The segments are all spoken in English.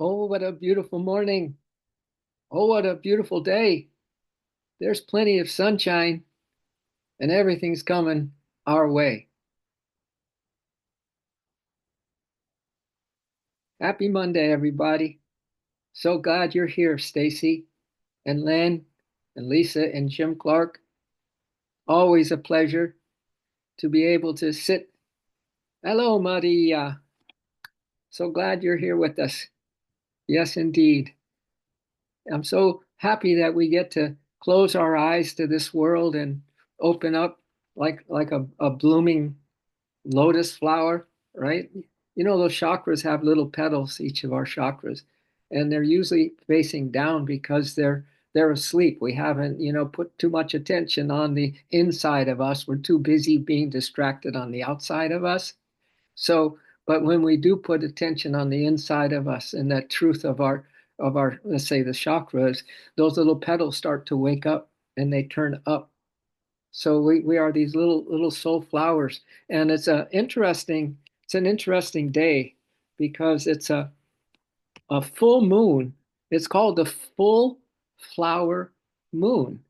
Oh, what a beautiful morning. Oh, what a beautiful day. There's plenty of sunshine and everything's coming our way. Happy Monday, everybody. So glad you're here, Stacy and Len and Lisa and Jim Clark. Always a pleasure to be able to sit. Hello, Maria. So glad you're here with us. Yes, indeed. I'm so happy that we get to close our eyes to this world and open up like a blooming lotus flower, right? You know, those chakras have little petals, each of our chakras, and they're usually facing down because they're asleep. We haven't, put too much attention on the inside of us. We're too busy being distracted on the outside of us. So, but when we do put attention on the inside of us and that truth of our, let's say, the chakras, those little petals start to wake up and they turn up. So we are these little soul flowers, and it's an interesting day because it's a full moon. It's called the full flower moon.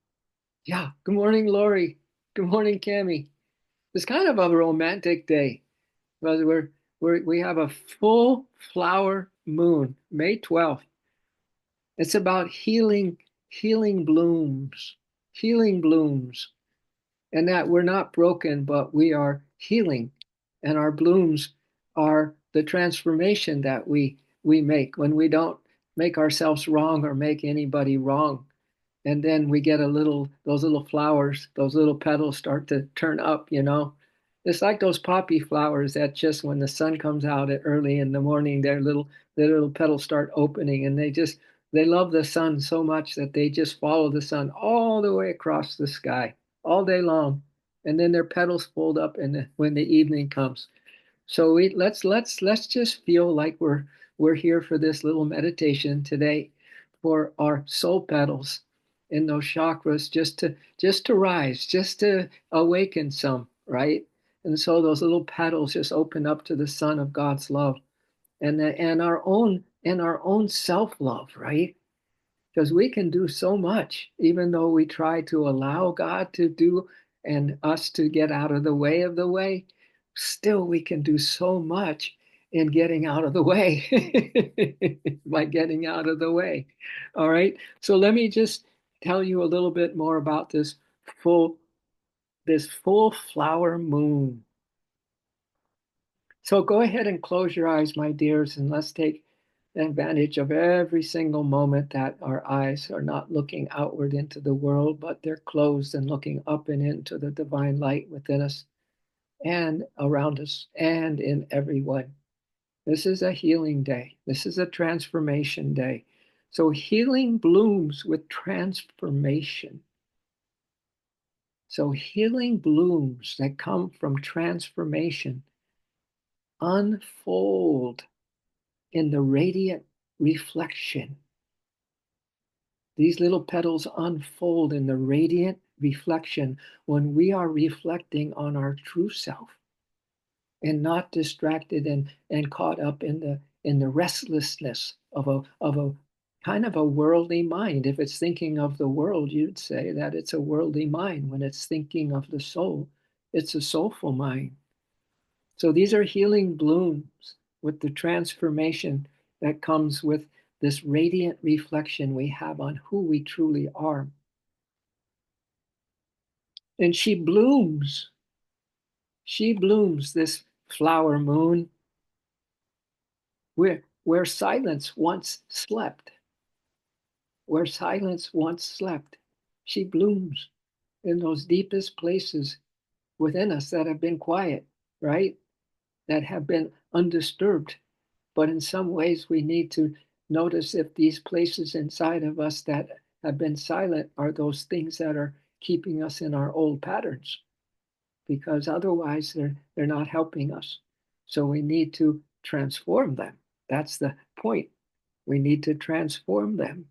Yeah. Good morning, Lori. Good morning, Cami. It's kind of a romantic day because we have a full flower moon, May 12th. It's about healing blooms, healing blooms. And that we're not broken, but we are healing. And our blooms are the transformation that we make when we don't make ourselves wrong or make anybody wrong. And then we get those little flowers, those little petals start to turn up. It's like those poppy flowers that just when the sun comes out at early in the morning, their little petals start opening and they love the sun so much that they just follow the sun all the way across the sky all day long. And then their petals fold up and when the evening comes. So let's just feel like we're here for this little meditation today for our soul petals in those chakras just to rise, just to awaken some, right? And so those little petals just open up to the sun of God's love and our own self-love, right? Because we can do so much, even though we try to allow God to do and us to get out of the way of the way, still we can do so much in getting out of the way by getting out of the way. All right. So let me just tell you a little bit more about full this full flower moon. So go ahead and close your eyes, my dears, and let's take advantage of every single moment that our eyes are not looking outward into the world, but they're closed and looking up and into the divine light within us and around us and in everyone. This is a healing day. This is a transformation day. So healing blooms with transformation. So healing blooms that come from transformation unfold in the radiant reflection. These little petals unfold in the radiant reflection when we are reflecting on our true self and not distracted and caught up in the restlessness of a kind of a worldly mind. If it's thinking of the world, you'd say that it's a worldly mind. When it's thinking of the soul, it's a soulful mind. So these are healing blooms with the transformation that comes with this radiant reflection we have on who we truly are. And she blooms, this flower moon, where silence once slept, where silence once slept. She blooms in those deepest places within us that have been quiet, right? That have been undisturbed. But in some ways, we need to notice if these places inside of us that have been silent are those things that are keeping us in our old patterns, because otherwise they're not helping us. So we need to transform them. That's the point. We need to transform them.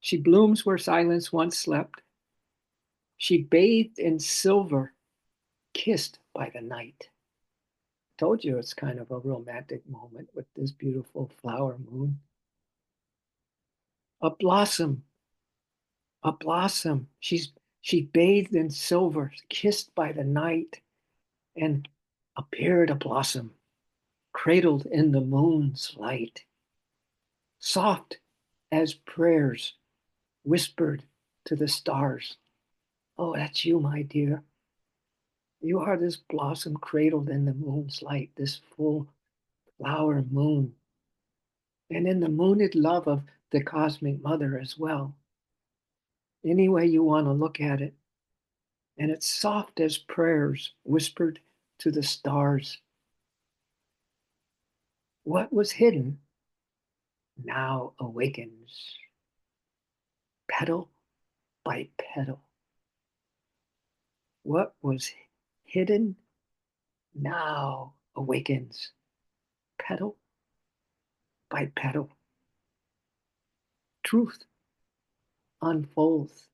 She blooms where silence once slept. She bathed in silver, kissed by the night. Told you it's kind of a romantic moment with this beautiful flower moon. A blossom, a blossom. She bathed in silver, kissed by the night, and appeared a blossom, cradled in the moon's light, soft as prayers whispered to the stars. Oh, that's you, my dear. You are this blossom cradled in the moon's light, this full flower moon, and in the mooned love of the cosmic mother as well. Any way you want to look at it. And it's soft as prayers whispered to the stars. What was hidden now awakens, petal by petal. What was hidden now awakens, petal by petal. Truth unfolds.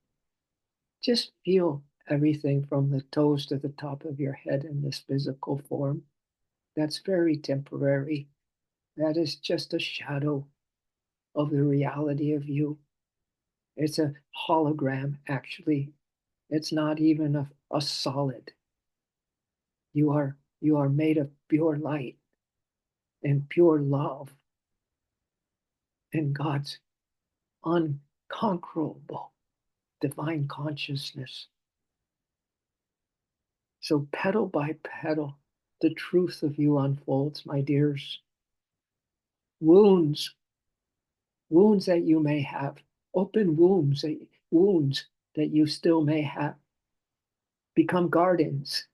Just feel everything from the toes to the top of your head in this physical form. That's very temporary. That is just a shadow of the reality of you. It's a hologram, actually. It's not even a solid. You are made of pure light and pure love and God's unconquerable divine consciousness. So petal by petal, the truth of you unfolds, my dears. Wounds, wounds that you may have, open wounds that you still may have, become gardens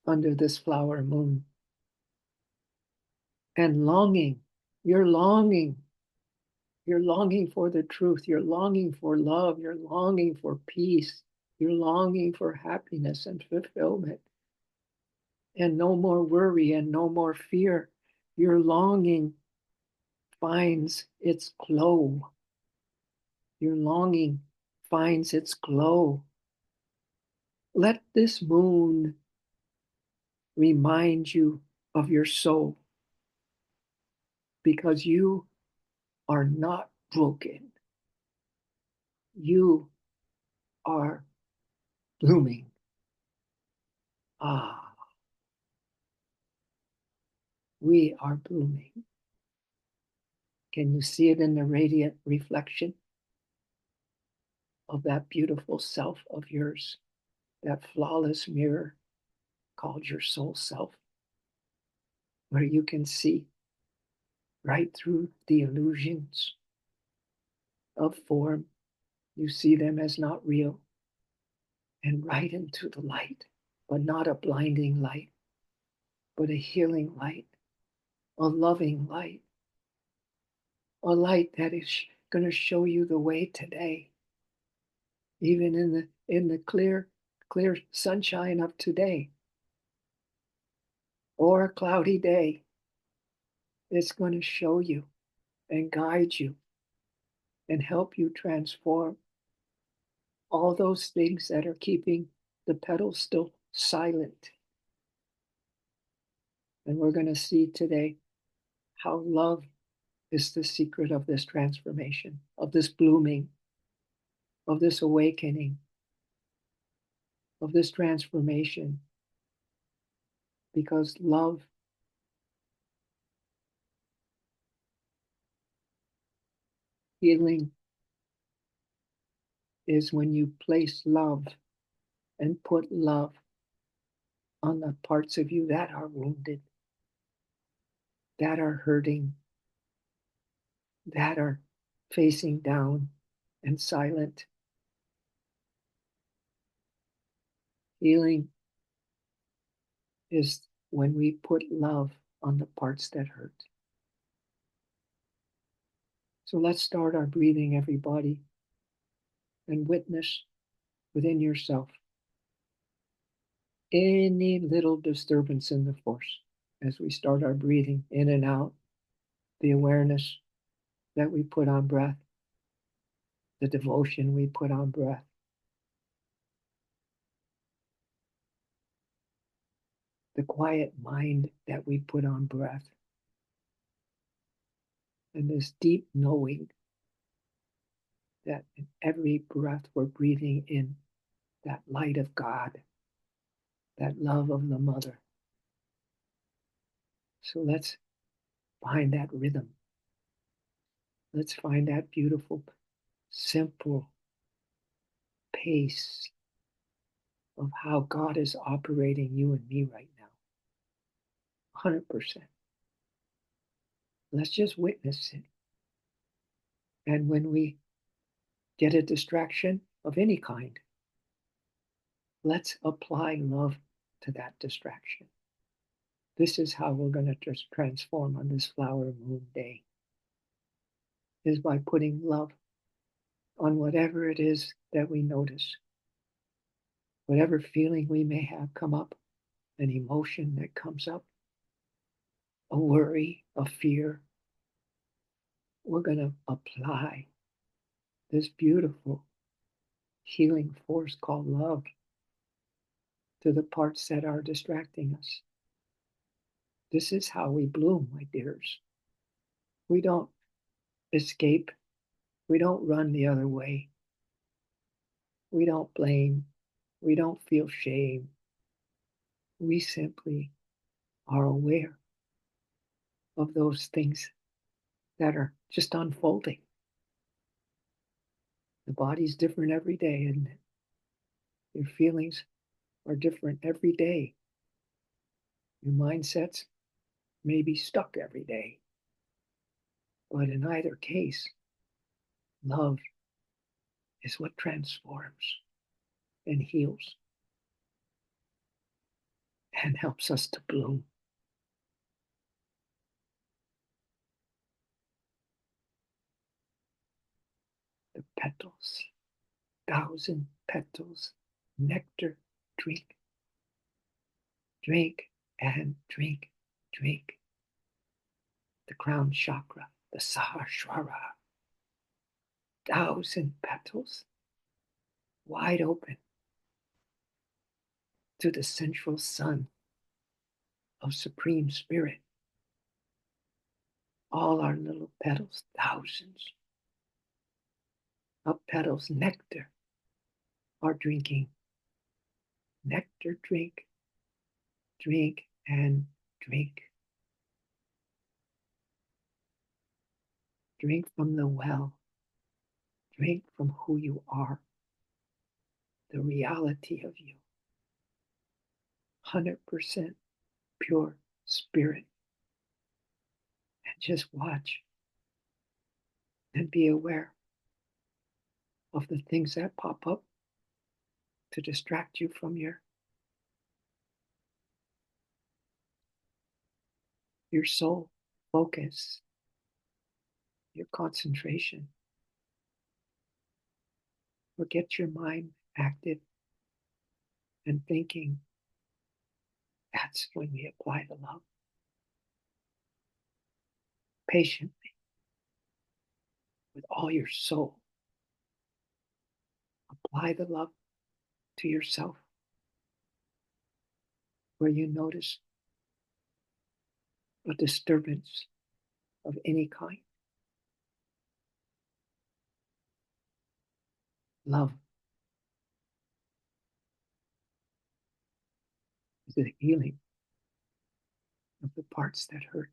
under this flower moon. And longing, you're longing, you're longing for the truth, you're longing for love, you're longing for peace, you're longing for happiness and fulfillment, and no more worry and no more fear. Your longing finds its glow. Your longing finds its glow. Let this moon remind you of your soul, because you are not broken. You are blooming. Ah, we are blooming. Can you see it in the radiant reflection of that beautiful self of yours, that flawless mirror called your soul self, where you can see right through the illusions of form? You see them as not real, and right into the light, but not a blinding light, but a healing light, a loving light, a light that is going to show you the way today, even in the clear sunshine of today, or a cloudy day. It's going to show you and guide you and help you transform all those things that are keeping the petals still silent. And we're going to see today how love is the secret of this transformation, of this blooming, of this awakening, of this transformation. Because love healing is when you place love and put love on the parts of you that are wounded, that are hurting, that are facing down and silent. Healing is when we put love on the parts that hurt. So let's start our breathing, everybody, and witness within yourself any little disturbance in the force as we start our breathing in and out, the awareness that we put on breath, the devotion we put on breath. the quiet mind that we put on breath, and this deep knowing that in every breath we're breathing in that light of God, that love of the mother. So let's find that rhythm. Let's find that beautiful, simple pace of how God is operating you and me right now. 100%. Let's just witness it. And when we get a distraction of any kind, let's apply love to that distraction. This is how we're going to just transform on this flower moon day, is by putting love on whatever it is that we notice, whatever feeling we may have come up, an emotion that comes up, a worry, a fear. We're going to apply this beautiful healing force called love to the parts that are distracting us. This is how we bloom, my dears. We don't escape. We don't run the other way. We don't blame. We don't feel shame. We simply are aware of those things that are just unfolding. The body's different every day, isn't it? Your feelings are different every day. Your mindsets may be stuck every day. But in either case, love is what transforms and heals and helps us to bloom. The petals, 1,000 petals, nectar, drink, drink, and drink, drink. The crown chakra, the Sahasrara, 1,000 petals, wide open to the central sun of Supreme Spirit. All our little petals, thousands of petals, nectar, are drinking. Nectar, drink, drink, and drink. Drink from the well. Drink from who you are, the reality of you. 100% pure spirit. And just watch and be aware of the things that pop up to distract you from your soul focus, your concentration, or get your mind active and thinking. That's when we apply the love. Patiently, with all your soul, apply the love to yourself where you notice a disturbance of any kind. Love is the healing of the parts that hurt.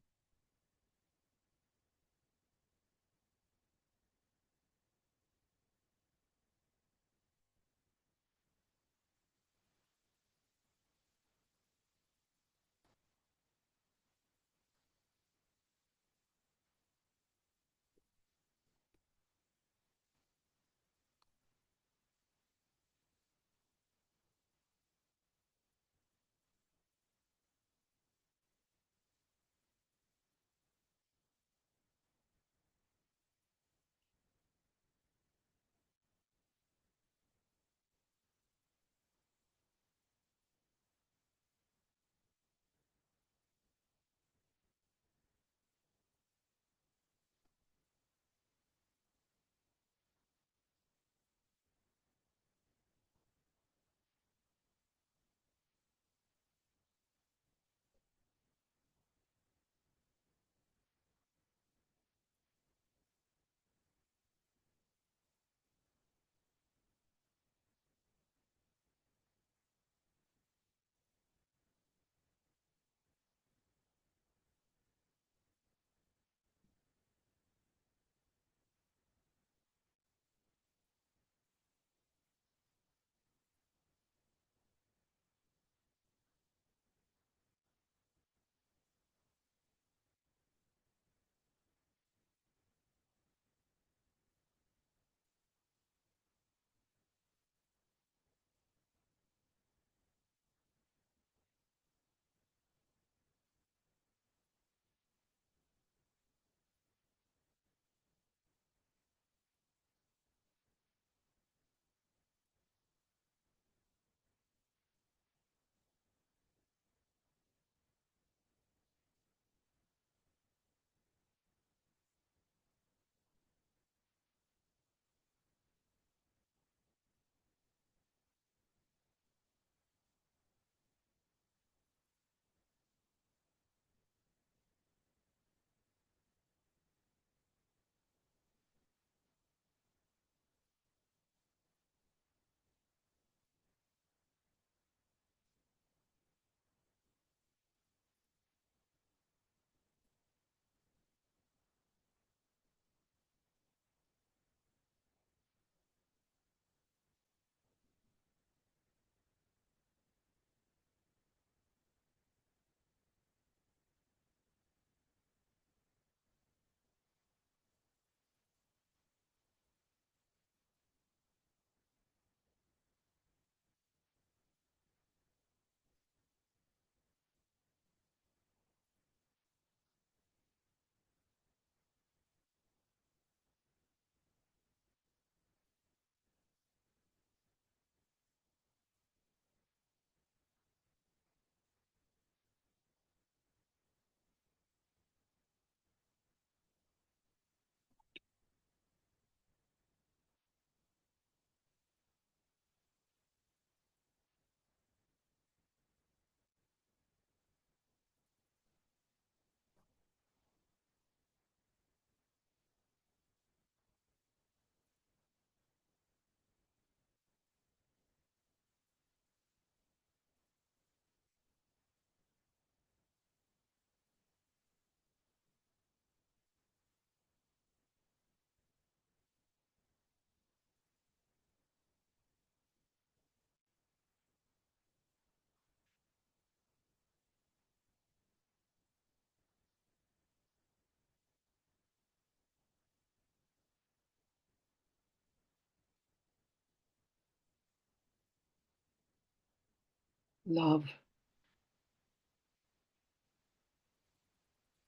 Love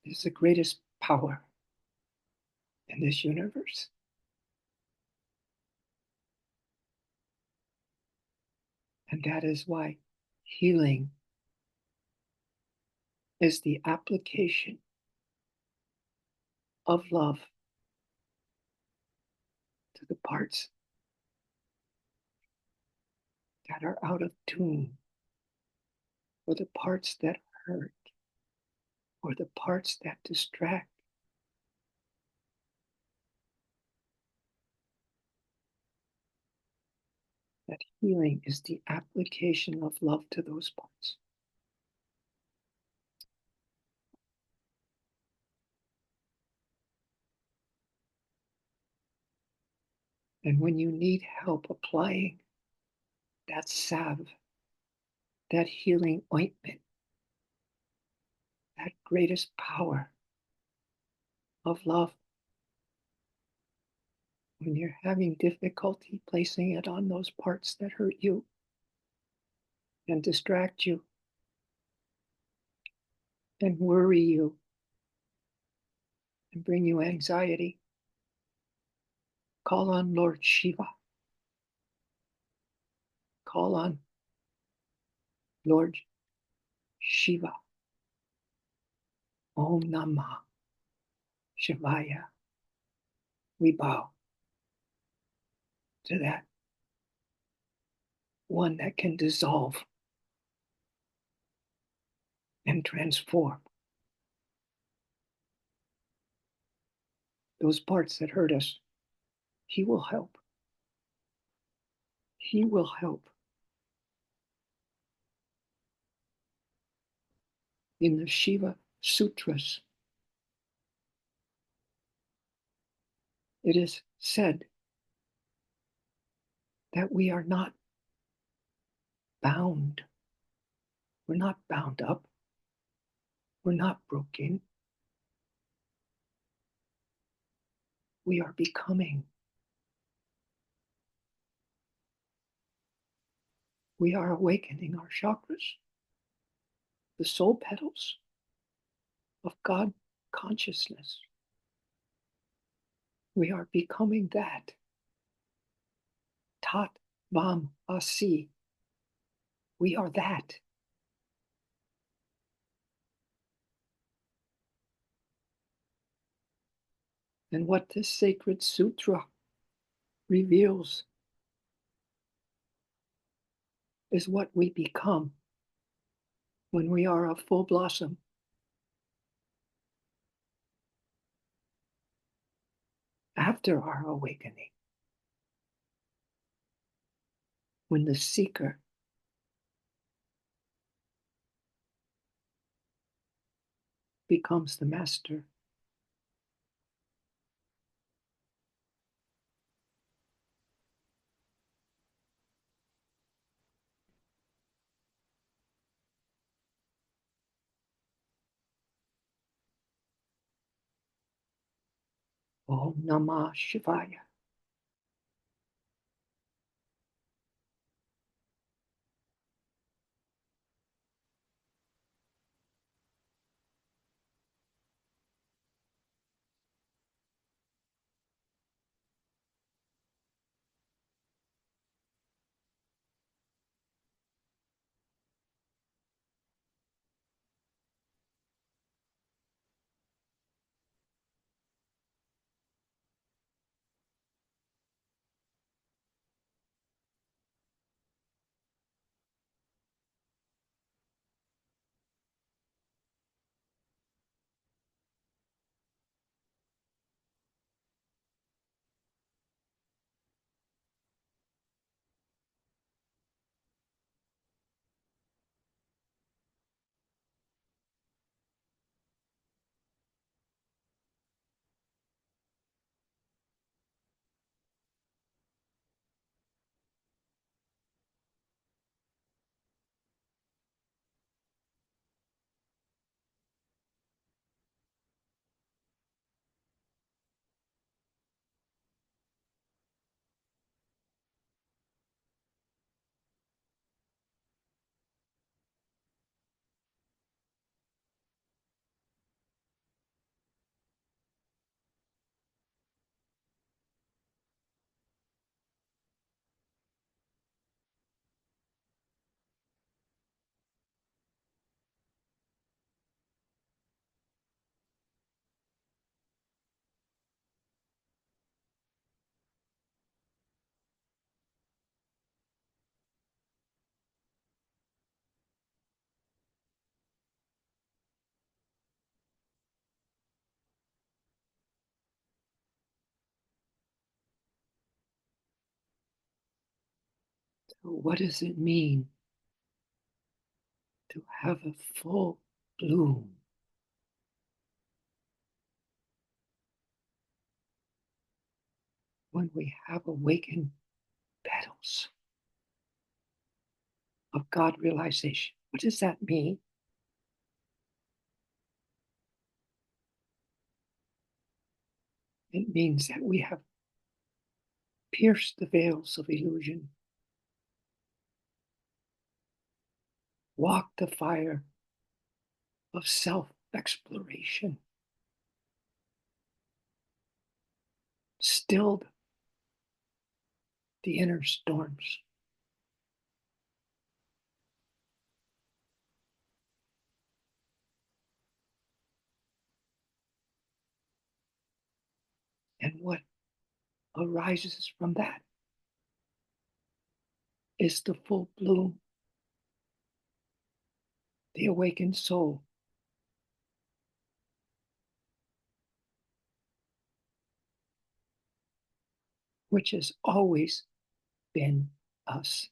is the greatest power in this universe. And that is why healing is the application of love to the parts that are out of tune, or the parts that hurt, or the parts that distract. That healing is the application of love to those parts. And when you need help applying that salve, that healing ointment, that greatest power of love, when you're having difficulty placing it on those parts that hurt you and distract you and worry you and bring you anxiety, call on Lord Shiva. Call on Lord Shiva. Om Namah Shivaya. We bow to that one that can dissolve and transform those parts that hurt us. He will help. He will help. In the Shiva Sutras, it is said that we are not bound. We're not bound up. We're not broken. We are becoming. We are awakening our chakras, the soul petals of God consciousness. We are becoming that. Tat Vam Asi. We are that. And what this sacred sutra reveals is what we become when we are a full blossom. After our awakening, when the seeker becomes the master. Om Namah Shivaya. What does it mean to have a full bloom? When we have awakened petals of God realization. What does that mean? It means that we have pierced the veils of illusion, walked the fire of self exploration, stilled the inner storms, and what arises from that is the full bloom, the awakened soul, which has always been us.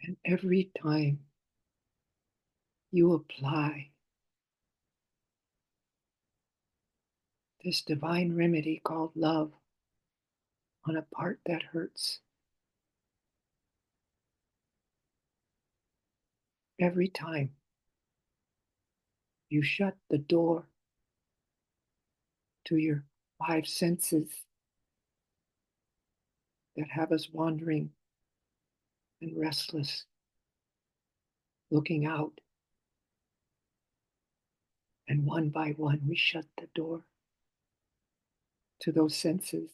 And every time you apply this divine remedy called love on a part that hurts, every time you shut the door to your five senses that have us wandering and restless, looking out. And one by one, we shut the door to those senses.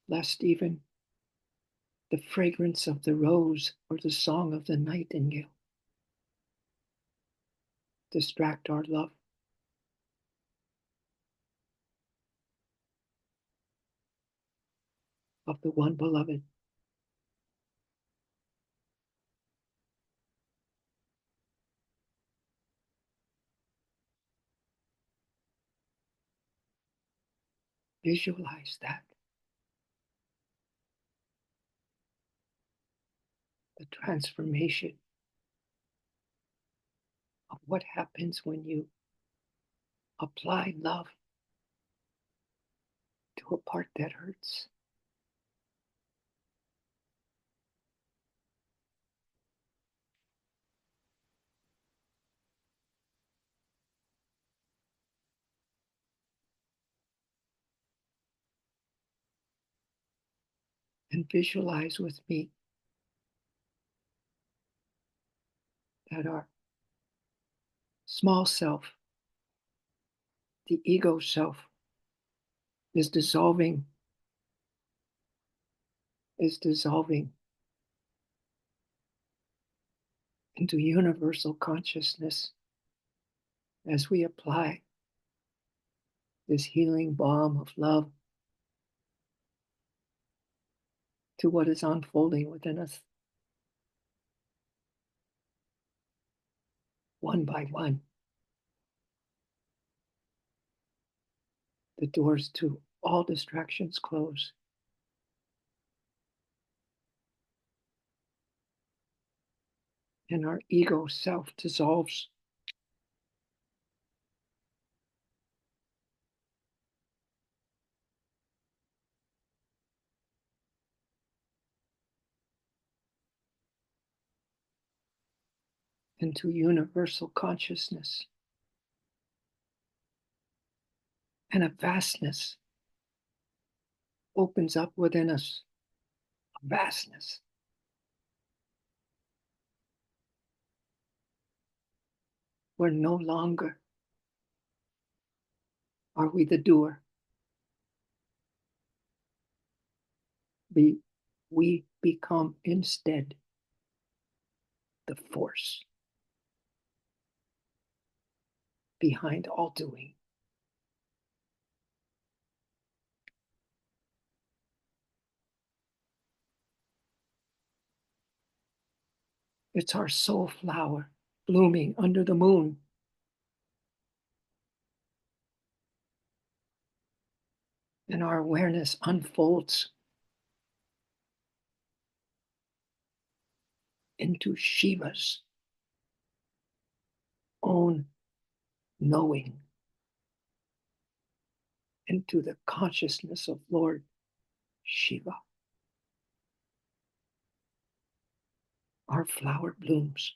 Lest even the fragrance of the rose or the song of the nightingale distract our love of the one beloved. Visualize that, the transformation of what happens when you apply love to a part that hurts. And visualize with me that our small self, the ego self, is dissolving, is dissolving into universal consciousness as we apply this healing balm of love to what is unfolding within us, one by one. The doors to all distractions close. And our ego self dissolves. Into universal consciousness. And a vastness opens up within us. A vastness. Where no longer are we the doer. We become instead the force behind all doing. It's our soul flower blooming under the moon. And our awareness unfolds into Shiva's own knowing, into the consciousness of Lord Shiva. Our flower blooms.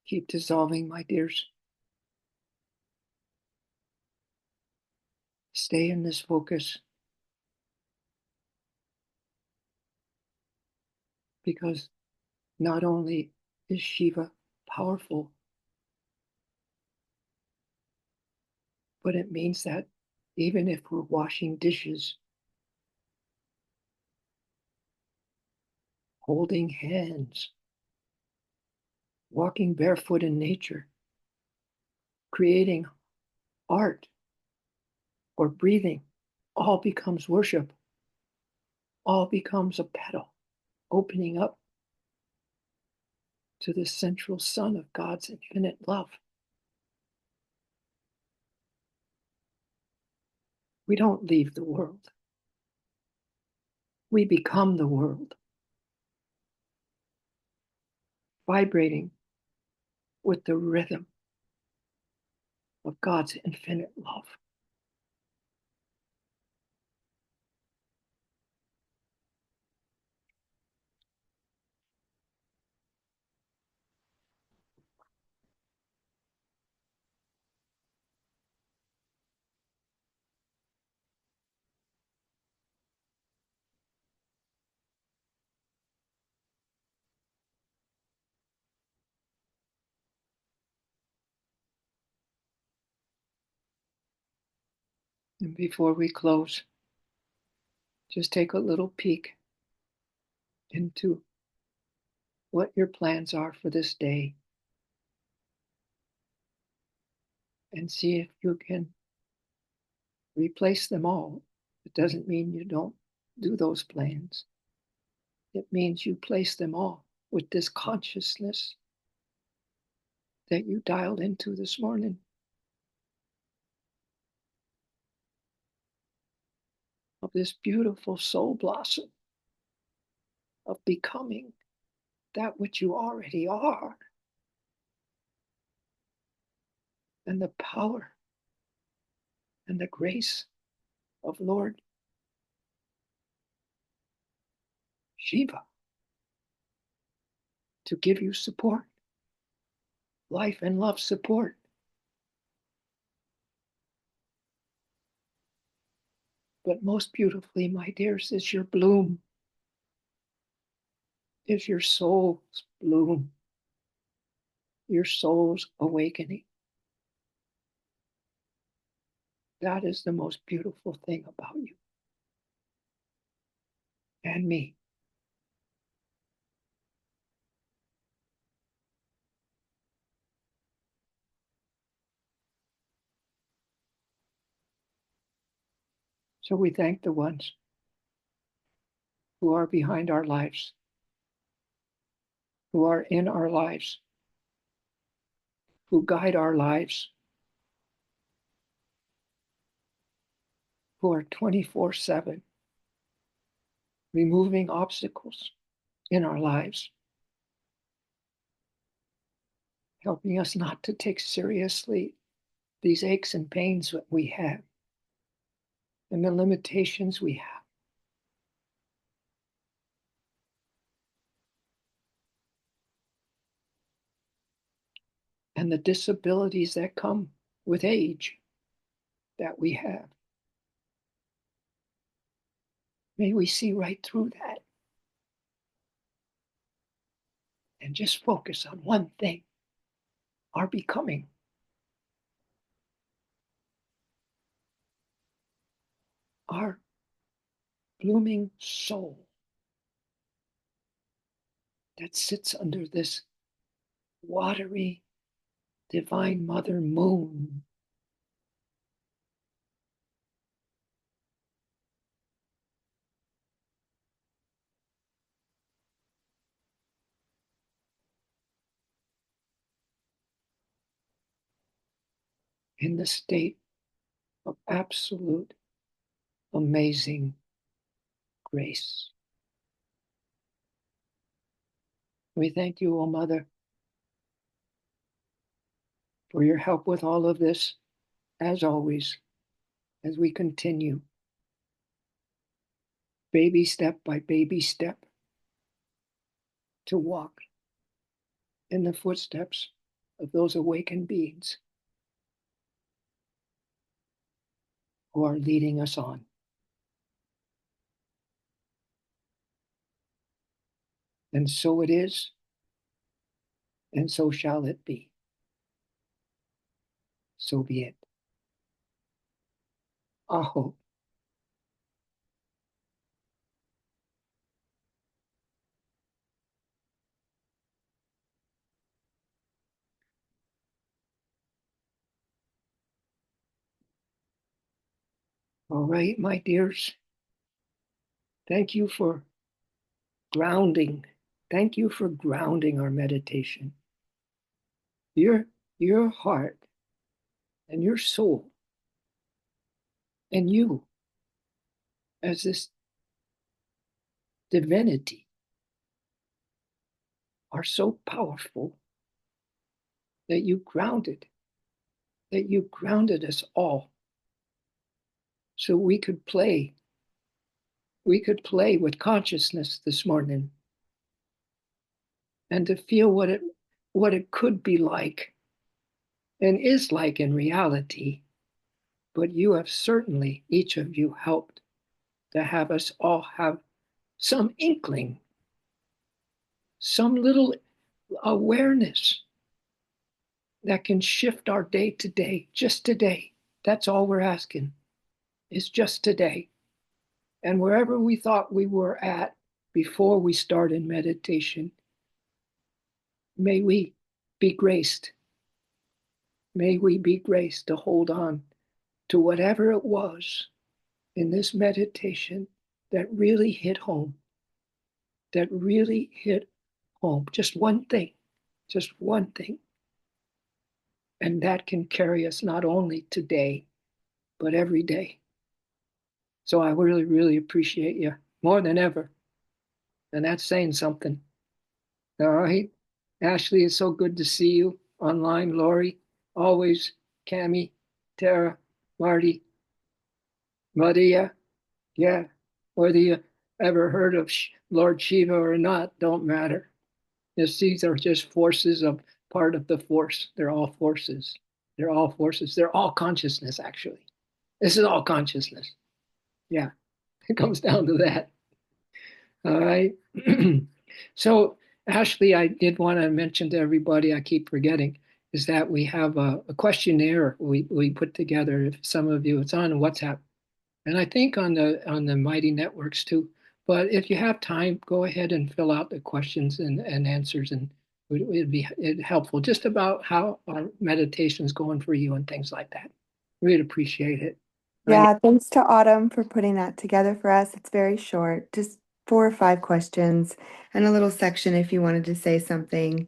Keep dissolving, my dears. Stay in this focus, because not only is Shiva powerful, but it means that even if we're washing dishes, holding hands, walking barefoot in nature, creating art, or breathing, all becomes worship, all becomes a petal, opening up to the central sun of God's infinite love. We don't leave the world. We become the world, vibrating with the rhythm of God's infinite love. And before we close, just take a little peek into what your plans are for this day and see if you can replace them all. It doesn't mean you don't do those plans. It means you place them all with this consciousness that you dialed into this morning of this beautiful soul blossom of becoming that which you already are, and the power and the grace of Lord Shiva to give you support, life and love support, But most beautifully, my dears, is your bloom, is your soul's bloom, your soul's awakening. That is the most beautiful thing about you and me. So we thank the ones who are behind our lives, who are in our lives, who guide our lives, who are 24/7, removing obstacles in our lives, helping us not to take seriously these aches and pains that we have and the limitations we have. And the disabilities that come with age that we have. May we see right through that and just focus on one thing, our becoming, our blooming soul that sits under this watery divine mother moon. In the state of absolute amazing grace. We thank you, O Mother, for your help with all of this, as always, as we continue, baby step by baby step, to walk in the footsteps of those awakened beings who are leading us on. And so it is, and so shall it be. So be it. Aho. All right, my dears. Thank you for grounding. Thank you for grounding our meditation. Your heart and your soul and you as this divinity are so powerful that you grounded us all so we could play with consciousness this morning and to feel what it could be like and is like in reality. But you have certainly, each of you, helped to have us all have some inkling, some little awareness that can shift our day to day, just today. That's all we're asking, is just today. And wherever we thought we were at before we started meditation, may we be graced. May we be graced to hold on to whatever it was in this meditation that really hit home, that really hit home. Just one thing, just one thing. And that can carry us not only today, but every day. So I really, really appreciate you more than ever. And that's saying something. All right. Ashley, it's so good to see you online. Lori, always. Cami, Tara, Marty, Maria. Yeah. Whether you ever heard of Lord Shiva or not, don't matter. These are just forces of part of the force. They're all forces. They're all forces. They're all consciousness, actually. This is all consciousness. Yeah, it comes down to that. All right. So, Ashley, I did want to mention to everybody, I keep forgetting, is that we have a questionnaire we put together. If some of you, it's on WhatsApp, and I think on the Mighty Networks too. But if you have time, go ahead and fill out the questions and answers, and it'd be helpful just about how our meditation's going for you and things like that. We'd appreciate it. I know, Yeah, thanks to Autumn for putting that together for us. It's very short, just 4 or 5 questions and a little section if you wanted to say something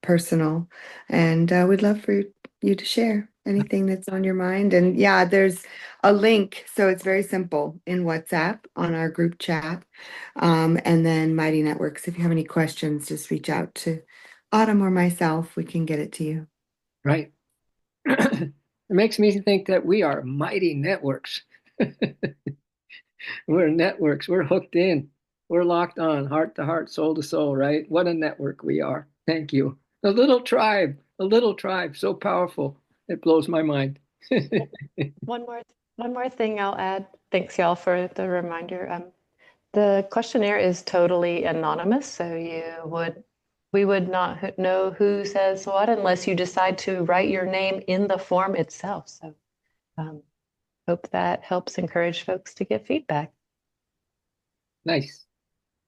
personal. And we'd love for you to share anything that's on your mind. And yeah, there's a link, so it's very simple in WhatsApp on our group chat. And then Mighty Networks, if you have any questions, just reach out to Autumn or myself. We can get it to you. right. It makes me think that we are mighty networks. We're networks. We're hooked in. We're locked on, heart to heart, soul to soul, right? What a network we are. Thank you. A little tribe, so powerful. It blows my mind. One more, one more thing I'll add. Thanks, y'all, for the reminder. The questionnaire is totally anonymous, so we would not know who says what unless you decide to write your name in the form itself. So, um, hope that helps encourage folks to give feedback. Nice.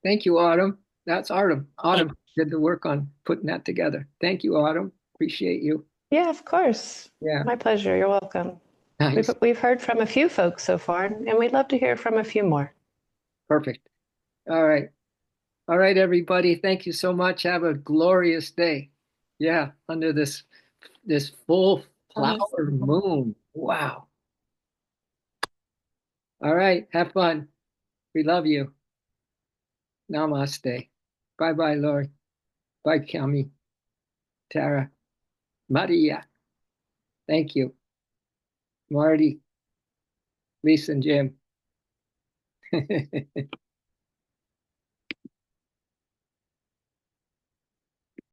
Thank you, Autumn. That's Autumn. Autumn did the work on putting that together. Thank you, Autumn. Appreciate you. Yeah, of course. Yeah, My pleasure. You're welcome. nice. We've heard from a few folks so far, and we'd love to hear from a few more. Perfect. All right. All right, everybody. Thank you so much. Have a glorious day. Yeah, under this full flower moon. Wow. All right. Have fun. We love you. Namaste. Bye bye, Lori. Bye, Kami, Tara, Maria. Thank you. Marty, Lisa, and Jim.